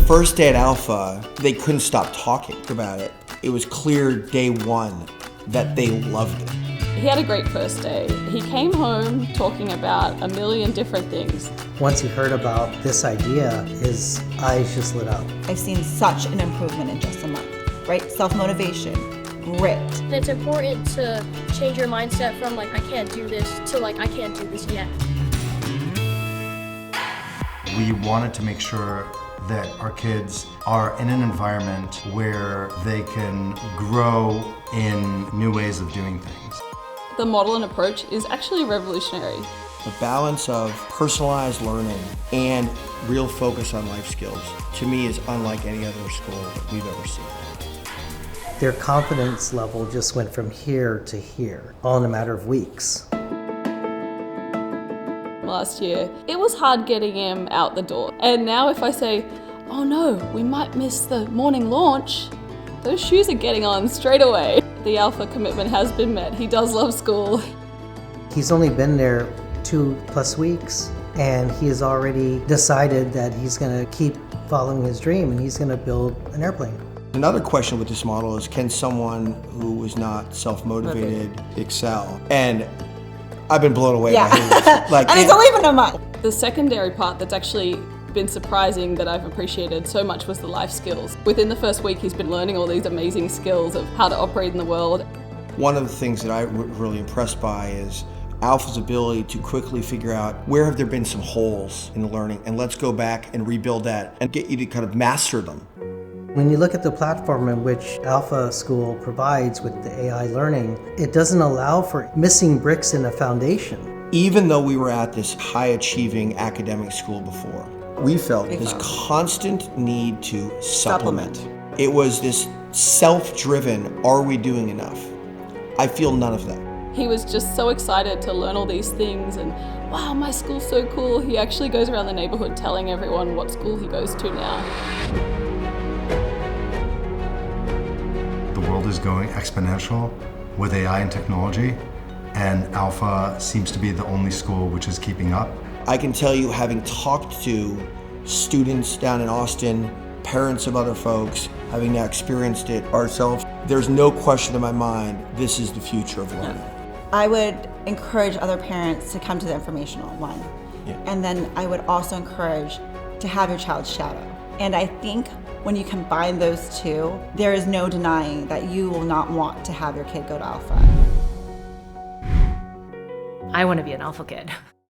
first day at Alpha, they couldn't stop talking about it. It was clear day one that they loved it. He had a great first day. He came home talking about a million different things. Once he heard about this idea, his eyes just lit up. I've seen such an improvement in just a month, right? Self-motivation, grit. It's important to change your mindset from like, I can't do this, to like, I can't do this yet. We wanted to make sure that our kids are in an environment where they can grow in new ways of doing things. The model and approach is actually revolutionary. The balance of personalized learning and real focus on life skills, to me, is unlike any other school that we've ever seen. Their confidence level just went from here to here, all in a matter of weeks. Last year, it was hard getting him out the door. And now if I say, oh no, we might miss the morning launch, those shoes are getting on straight away. The Alpha commitment has been met. He does love school. He's only been there 2+ weeks, and he has already decided that he's going to keep following his dream and he's going to build an airplane. Another question with this model is, can someone who is not self-motivated excel? And I've been blown away by his. And it's only been a month. The secondary part that's actually been surprising that I've appreciated so much was the life skills. Within the first week, he's been learning all these amazing skills of how to operate in the world. One of the things that I'm really impressed by is Alpha's ability to quickly figure out where have there been some holes in the learning, and let's go back and rebuild that and get you to kind of master them. When you look at the platform in which Alpha School provides with the AI learning, it doesn't allow for missing bricks in a foundation. Even though we were at this high-achieving academic school before, we felt this constant need to supplement. It was this self-driven, are we doing enough? I feel none of that. He was just so excited to learn all these things and, wow, my school's so cool. He actually goes around the neighborhood telling everyone what school he goes to now. The world is going exponential with AI and technology, and Alpha seems to be the only school which is keeping up. I can tell you, having talked to students down in Austin, parents of other folks, having now experienced it ourselves, there's no question in my mind, this is the future of learning. I would encourage other parents to come to the informational one. Yeah. And then I would also encourage to have your child shadow. And I think when you combine those two, there is no denying that you will not want to have your kid go to Alpha. I want to be an Alpha kid.